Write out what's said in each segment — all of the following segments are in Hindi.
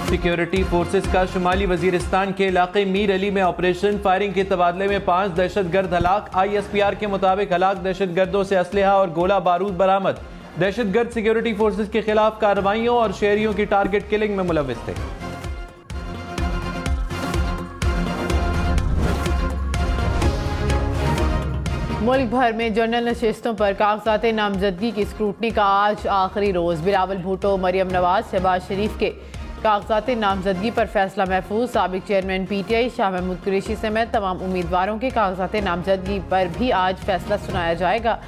सिक्योरिटी फोर्सेस का शुमाली वजीरिस्तान के इलाके मीर अली में ऑपरेशन, फायरिंग के तबादले में 5 दहशतगर्द हलाक। ISPR के मुताबिक हलाक दहशतगर्दों से असलहा और गोला बारूद बरामद। दहशतगर्द सिक्योरिटी फोर्सेस के खिलाफ कार्रवाइयों और शहरियों की टारगेट किलिंग में मुलविस थे। मुल्क भर में जनरल नशिस्तों पर कागजात नामजदगी की स्क्रूटनी का आज आखिरी रोज। बिलावल भुट्टो, मरियम नवाज, शहबाज शरीफ के कागजात नामजदगी पर फैसला महफूज। साबिक चेयरमैन PTI शाह महमूद कुरैशी समेत तमाम उम्मीदवारों के कागजात नामजदगी पर भी आज फैसला सुनाया जाएगा।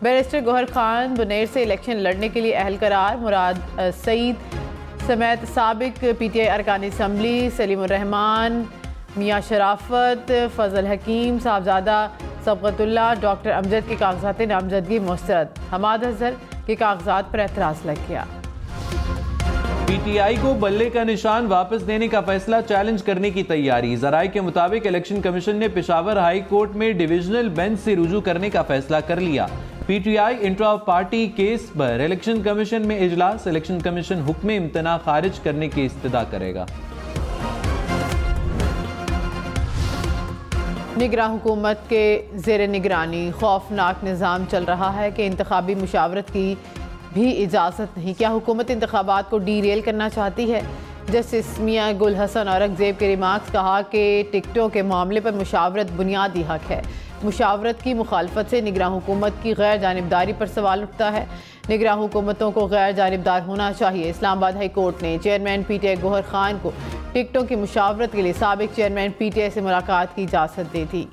बैरिस्टर गौहर खान बुनेर से इलेक्शन लड़ने के लिए अहल करार। मुराद सईद समेत साबिक PTI अरकान असम्बली सलीमुर रहमान, मियाँ शराफत, फजल हकीम, साहबजादा सबकतुल्ला, डॉक्टर अमजद के कागजात नामजदगी मुस्तरद। हमाद अजहर के कागजात पर एतराज़ लग गया। PTI को बल्ले का निशान वापस देने का फैसला चैलेंज करने की तैयारी। जराये के मुताबिक इलेक्शन कमीशन ने पेशावर हाई कोर्ट में डिविजनल बेंच से रुजू करने का फैसला कर लिया। PTI इंट्रा पार्टी केस पर इलेक्शन कमीशन में इजलास। इलेक्शन कमीशन हुक्म इम्तना खारिज करने की इस्तदा करेगा। निगरान हुकूमत के ज़ेर निगरानी खौफनाक निज़ाम चल रहा है कि इंतखाबी मुशावरत की भी इजाज़त नहीं। क्या हुकूमत इंतखाबात को डीरेल करना चाहती है? जस्टिस मियाँ गुल हसन औरंगजेब के रिमार्क्स। कहा कि टिकटों के मामले पर मुशावरत बुनियादी हक है। मुशावरत की मुखालफत से निगरान हुकूमत की गैर जानिबदारी पर सवाल उठता है। निगरान हुकूमतों को गैर जानिबदार होना चाहिए। इस्लामाबाद हाई कोर्ट ने चेयरमैन PTI गौहर खान को टिकटों की मुशावरत के लिए साबिक चेयरमैन PTI से मुलाकात की इजाज़त दी थी।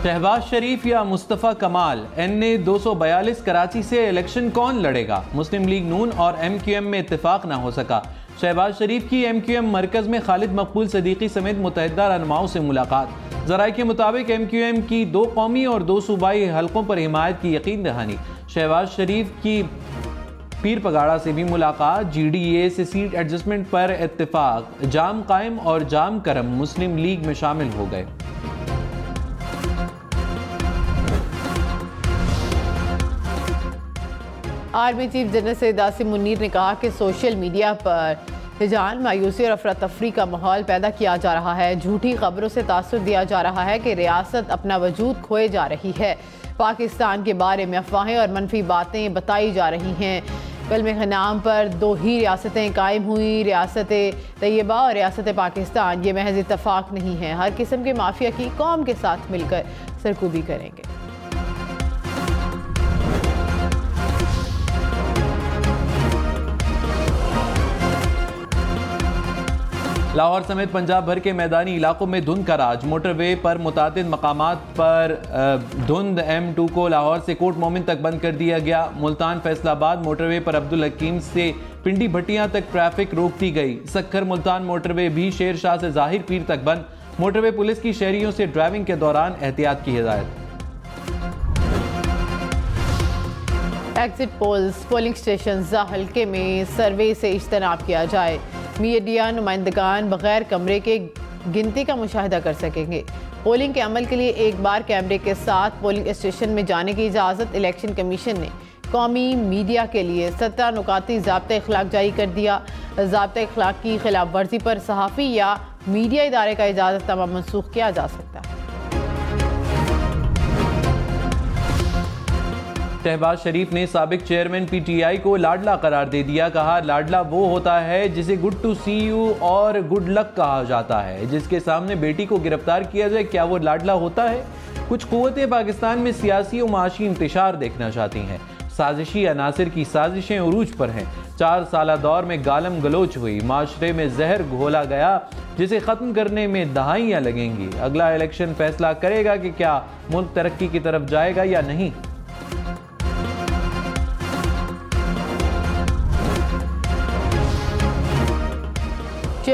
शहबाज शरीफ या मुस्तफ़ा कमाल, NA 242 कराची से इलेक्शन कौन लड़ेगा? मुस्लिम लीग नून और MQM में इत्तेफाक ना हो सका। शहबाज शरीफ की MQM मरकज में खालिद मकबूल सदीकी समेत मुतहदा रहनुमाओं से मुलाकात। जराये के मुताबिक MQM की 2 कौमी और 2 सूबाई हलकों पर हिमायत की यकीन दहानी। शहबाज शरीफ की पीर पगाड़ा से भी मुलाकात। GDA से सीट एडजस्टमेंट पर इत्तेफाक। जाम कायम और जाम करम मुस्लिम लीग में शामिल हो गए। Army chief general Syed Asim Munir ने कहा कि सोशल मीडिया पर हिजान, मायूसी और अफरा तफरी का माहौल पैदा किया जा रहा है। झूठी खबरों से तासुर दिया जा रहा है कि रियासत अपना वजूद खोए जा रही है। पाकिस्तान के बारे में अफवाहें और मनफी बातें बताई जा रही हैं। कलमे के नाम पर 2 ही रियासतें कायम हुई, रियासत तैयबा और रियासत पाकिस्तान। ये महज इत्तफाक नहीं है। हर किस्म के माफिया की कौम के साथ मिलकर सरकूबी करेंगे। लाहौर समेत पंजाब भर के मैदानी इलाकों में धुंध का राज। मोटरवे पर मुतादिद मकामात पर धुंध। M2 को लाहौर से कोट मोमिन तक बंद कर दिया गया। मुल्तान फैसलाबाद मोटरवे पर अब्दुल हकीम से पिंडी भट्टियां तक ट्रैफिक रोक दी गई। सक्खर मुल्तान मोटरवे भी शेर शाह से जाहिर पीर तक बंद। मोटरवे पुलिस की शहरियों से ड्राइविंग के दौरान एहतियात की हिदायत। एग्जिट पोल्स, पोलिंग स्टेशन हल्के में सर्वे से इज्तनाब किया जाए। मीडिया नुमाइंदगान बगैर कमरे के गिनती का मुशाहिदा कर सकेंगे। पोलिंग के अमल के लिए एक बार कैमरे के साथ पोलिंग स्टेशन में जाने की इजाज़त। इलेक्शन कमीशन ने कौमी मीडिया के लिए 17 नुकाती ज़ाब्ता इखलाक जारी कर दिया। ज़ाब्ता इखलाक की खिलाफ वर्जी पर सहाफ़ी या मीडिया इदारे का इजाज़त तमाम मनसूख किया जा सकता है। शहबाज शरीफ ने साबिक चेयरमैन PTI को लाडला करार दे दिया। कहा, लाडला वो होता है जिसे गुड टू सी यू और गुड लक कहा जाता है। जिसके सामने बेटी को गिरफ्तार किया जाए, क्या वो लाडला होता है? कुछ कुव्वतें पाकिस्तान में सियासी और माशी इंतशार देखना चाहती हैं। साजिशी अनासिर की साजिशें उरूज पर हैं। 4 साला दौर में गालम गलोच हुई। माशरे में जहर घोला गया जिसे ख़त्म करने में दहाइयाँ लगेंगी। अगला इलेक्शन फैसला करेगा कि क्या मुल्क तरक्की की तरफ जाएगा या नहीं।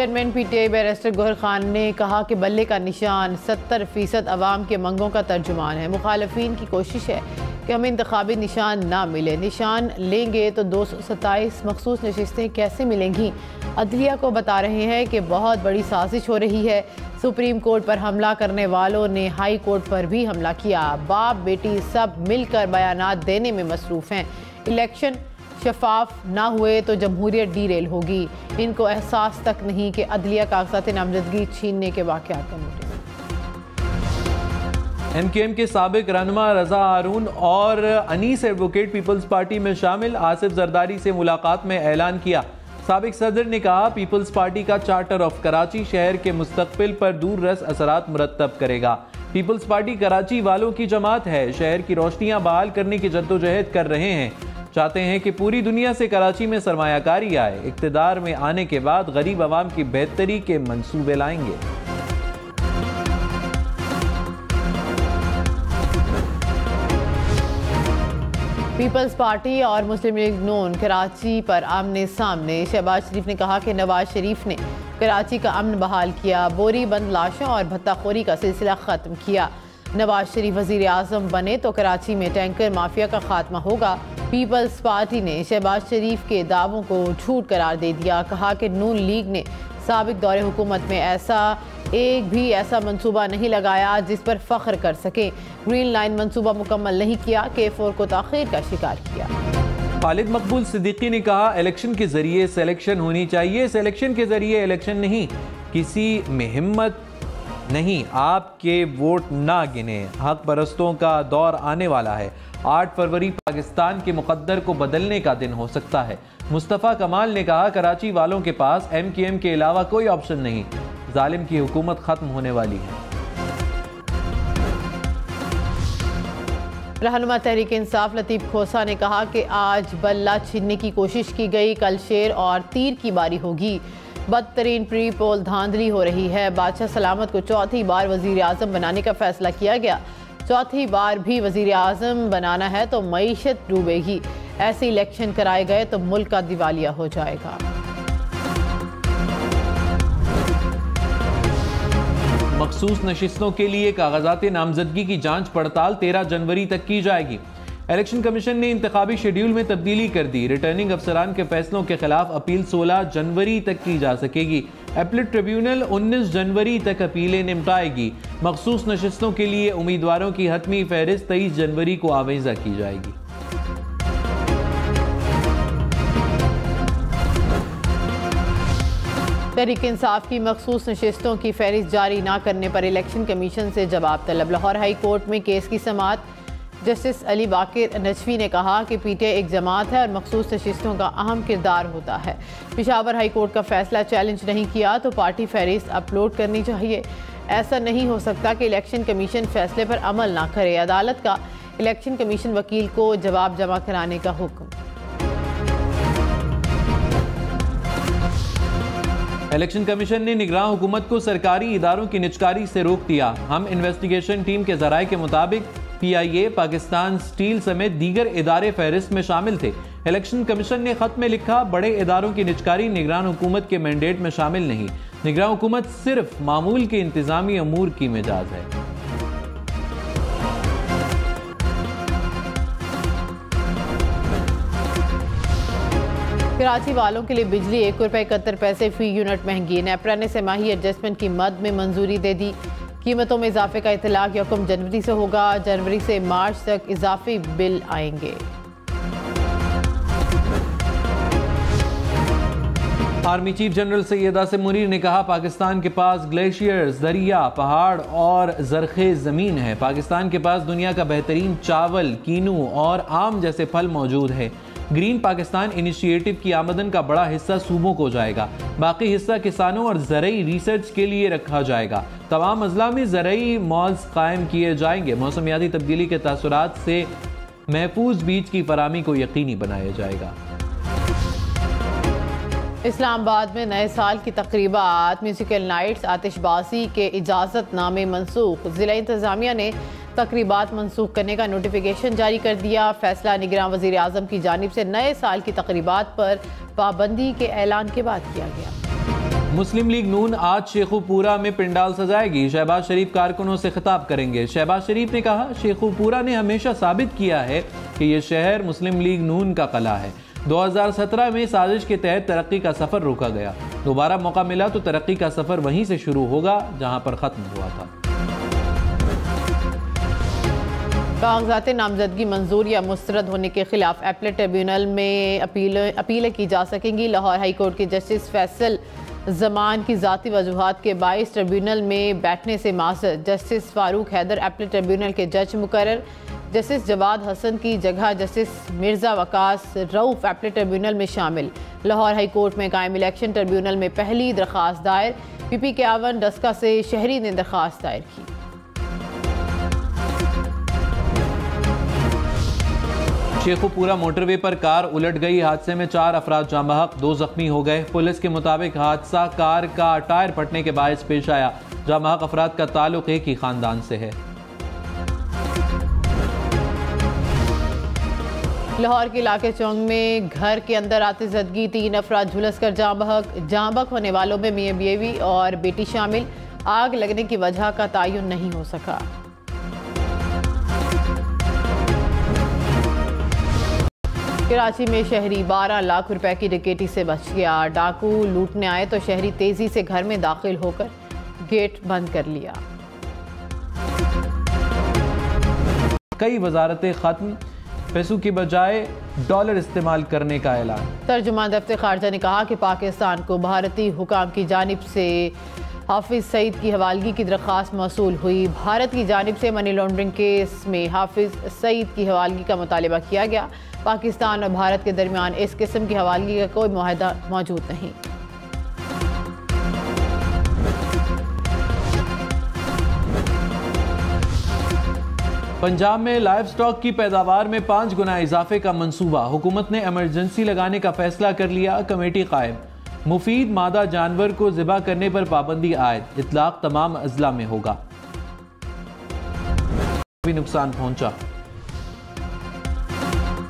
Chairman PTI barrister Gohar Khan ने कहा कि बल्ले का निशान 70% अवाम के मंगों का तर्जुमान है। मुखालफीन की कोशिश है कि हमें इंतखाबी निशान ना मिले। निशान लेंगे तो 227 मखसूस नशिस्तें कैसे मिलेंगी? अदलिया को बता रहे हैं कि बहुत बड़ी साजिश हो रही है। सुप्रीम कोर्ट पर हमला करने वालों ने हाई कोर्ट पर भी हमला किया। बाप बेटी सब मिलकर बयानात देने में मसरूफ़ हैं। इलेक्शन शफाफ ना हुए तो जमहूरियत डीरेल होगी। इनको एहसास तक नहीं कि अदलिया कागजात नामजदगी छीनने के वाक़यात का नोटिस। MKM के साबिक रहनुमा रजा हारून और अनीस एडवोकेट पीपल्स पार्टी में शामिल। आसिफ जरदारी से मुलाकात में ऐलान किया। साबिक सदर ने कहा पीपल्स पार्टी का चार्टर ऑफ कराची शहर के मुस्तकबिल पर दूर रस असरात मुरतब करेगा। पीपल्स पार्टी कराची वालों की जमात है। शहर की रोशनियां बहाल करने की जद्दोजहद कर रहे हैं। चाहते हैं कि पूरी दुनिया से कराची में सरमायाकारी आए। इक़्तिदार में आने के बाद गरीब आवाम की बेहतरी के मंसूबे लाएंगे। पीपल्स पार्टी और मुस्लिम लीग नून कराची पर आमने सामने। शहबाज शरीफ ने कहा कि नवाज शरीफ ने कराची का अमन बहाल किया, बोरी बंद लाशों और भत्ताखोरी का सिलसिला ख़त्म किया। नवाज शरीफ वज़ीर आज़म बने तो कराची में टैंकर माफिया का खात्मा होगा। पीपल्स पार्टी ने शहबाज शरीफ के दावों को झूठ करार दे दिया। कहा कि नून लीग ने साबिक दौरे हुकूमत में एक भी ऐसा मंसूबा नहीं लगाया जिस पर फ़ख्र कर सके। ग्रीन लाइन मंसूबा मुकम्मल नहीं किया। K4 को ताख़ीर का शिकार किया। खालिद मकबूल सिद्दीकी ने कहा इलेक्शन के जरिए सिलेक्शन होनी चाहिए, सिलेक्शन के जरिए इलेक्शन नहीं। किसी में हिम्मत नहीं आपके वोट ना गिने। हक परस्तों का दौर आने वाला है। 8 फरवरी पाकिस्तान के मुकद्दर को बदलने का दिन हो सकता है। मुस्तफ़ा कमाल ने कहा कराची वालों के पास MKM के अलावा कोई ऑप्शन नहीं। जालिम की हुकूमत खत्म होने वाली है। रहनुमा तहरीक इंसाफ लतीफ़ खोसा ने कहा कि आज बल्ला छीनने की कोशिश की गई, कल शेर और तीर की बारी होगी। बदतरीन प्री पोल धांधली हो रही है। बादशाह सलामत को चौथी बार वज़ीर आज़म बनाने का फैसला किया गया। चौथी बार भी वज़ीर आज़म बनाना है तो मईशत डूबेगी। ऐसे इलेक्शन कराए गए तो मुल्क का दिवालिया हो जाएगा। मखसूस नशिस्तों के लिए कागजात नामजदगी की जांच पड़ताल 13 जनवरी तक की जाएगी। इलेक्शन कमीशन ने इंतखाबी शेड्यूल में तब्दीली कर दी। रिटर्निंग अफसरान के फैसलों के खिलाफ अपील 16 जनवरी तक की जा सकेगी। एपलेट ट्रिब्यूनल 19 जनवरी तक अपीलें निपटाएगी। मखसूस नशिस्तों के लिए उम्मीदवारों की हतमी फहरिस्त 23 जनवरी को आवेजा की जाएगी। तहरीक इंसाफ की मखसूस नशिस्तों की फहरिस्त जारी न करने पर इलेक्शन कमीशन से जवाब तलब। लाहौर हाई कोर्ट में केस की समाअत जस्टिस अली बाकिर नजफी ने कहा कि PTI एक जमात है और मखसूस नशिस्तों का अहम किरदार होता है। पेशावर हाई कोर्ट का फैसला चैलेंज नहीं किया तो पार्टी फहरिस्त अपलोड करनी चाहिए। ऐसा नहीं हो सकता कि इलेक्शन कमीशन फैसले पर अमल ना करे। अदालत का इलेक्शन कमीशन वकील को जवाब जमा कराने का हुक्म। इलेक्शन कमीशन ने निगरान हुकूमत को सरकारी इदारों की निजकारी से रोक दिया। हम इन्वेस्टिगेशन टीम के ज़राए के मुताबिक PIA, पाकिस्तान स्टील समेत दीगर इदारे फहरिस्त में शामिल थे। इलेक्शन कमीशन ने खत में लिखा बड़े इदारों की निजकारी निगरान हुकूमत के मैंडेट में शामिल नहीं। निगरान हुकूमत सिर्फ मामूल के इंतजामी अमूर की मिजाज है। कराची वालों के लिए बिजली 1 रुपये 71 पैसे फी यूनिट महंगी। नेपरा ने सेमाही एडजस्टमेंट की मद में मंजूरी दे दी। कीमतों में इजाफे का इतलाक 1 जनवरी से होगा। जनवरी से मार्च तक इजाफी बिल आएंगे। Army chief general Syed Asim Munir ने कहा पाकिस्तान के पास ग्लेशियर्स, दरिया, पहाड़ और जरखेज ज़मीन है। पाकिस्तान के पास दुनिया का बेहतरीन चावल, कीनू और आम जैसे फल मौजूद है। ग्रीन पाकिस्तान इनिशिएटिव की आमदन का बड़ा हिस्सा सूबों को जाएगा। बाकी हिस्सा किसानों और ज़रई रिसर्च के लिए रखा जाएगा। तमाम अजला में ज़रई मॉल्स कायम किए जाएंगे। मौसमियाती तब्दीली के तासुरात से महफूज बीज की फराहमी को यकीनी बनाया जाएगा। इस्लामाबाद में नए साल की तकरीबात, म्यूजिकल नाइट्स, आतिशबाजी के इजाज़तनामे मनसूख। ज़िला इंतज़ामिया ने तकरीबात मनसूख करने का नोटिफिकेशन जारी कर दिया। फैसला निगरान वज़ीर आज़म की जानिब से नए साल की तकरीबात पर पाबंदी के ऐलान के बाद किया गया। मुस्लिम लीग नून आज शेखुपुरा में पंडाल सजाएगी। शहबाज शरीफ कारकुनों से खिताब करेंगे। शहबाज शरीफ ने कहा, शेखुपुरा ने हमेशा साबित किया है कि यह शहर मुस्लिम लीग नून का किला है। 2017 में साजिश के तहत तरक्की का सफर रोका गया। दोबारा मौका मिला तो तरक्की का सफर वहीं से शुरू होगा जहां पर खत्म हुआ था। कागजात नामजदगी मंजूर या मुस्तरद होने के खिलाफ एपलेट ट्रिब्यूनल में अपीलें की जा सकेंगी। लाहौर हाई कोर्ट के जस्टिस फैसल जमान की ज़ाती वजूहात के बाइस ट्रिब्यूनल में बैठने से माज़रत। Justice Farooq Haider appellate tribunal के जज मुकर्रर। जस्टिस जवाद हसन की जगह justice Mirza Waqas Rauf appellate tribunal में शामिल। लाहौर हाई कोर्ट में कायम इलेक्शन ट्रिब्यूनल में पहली दरख्वास्त दायर। पीपी के आवन डस्का से शहरी ने दरख्वास्त दायर की। शेखुपुरा मोटरवे पर कार उलट गई। हादसे में 4 अफराद जाँ बहक, 2 जख्मी हो गए। पुलिस के मुताबिक हादसा कार का टायर फटने के बायस पेश आया। जाँ बहक अफराद का ताल्लुक एक ही खानदान से है। लाहौर के इलाके चौंग में घर के अंदर आतिशबाजी, 3 अफराद झुलस कर जाँ बहक होने वालों में मियां बीवी और बेटी शामिल। आग लगने की वजह का तयन नहीं हो सका। कराची में शहरी 12 लाख रुपए की डकैती से बच गया। डाकू लूटने आए तो शहरी तेजी से घर में दाखिल होकर गेट बंद कर लिया। कई वजारतें खत्म, पैसों की बजाय डॉलर इस्तेमाल करने का ऐलान। तर्जुमान दफ्तर खारजा ने कहा कि पाकिस्तान को भारतीय हुकाम की जानिब से हाफिज सईद की हवालगी की दरख्वास्त मौसूल हुई। भारत की जानिब से मनी लॉन्ड्रिंग केस में हाफिज सईद की हवालगी का मुतालबा किया गया। पाकिस्तान और भारत के दरमियान इस किस्म की हवालगी का कोई मुआहदा मौजूद नहीं। पंजाब में लाइव स्टॉक की पैदावार में 5 गुना इजाफे का मंसूबा। हुकूमत ने इमरजेंसी लगाने का फैसला कर लिया। कमेटी कायम। मुफीद मादा जानवर को ज़िबा करने पर पाबंदी आयद। इतलाक तमाम अजला में होगा। भी नुकसान पहुंचा।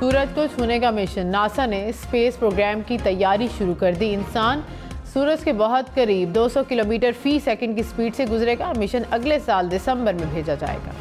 सूरज को छूने का मिशन। नासा ने स्पेस प्रोग्राम की तैयारी शुरू कर दी। इंसान सूरज के बहुत करीब 200 किलोमीटर फी सेकंड की स्पीड से गुजरेगा। मिशन अगले साल दिसंबर में भेजा जाएगा।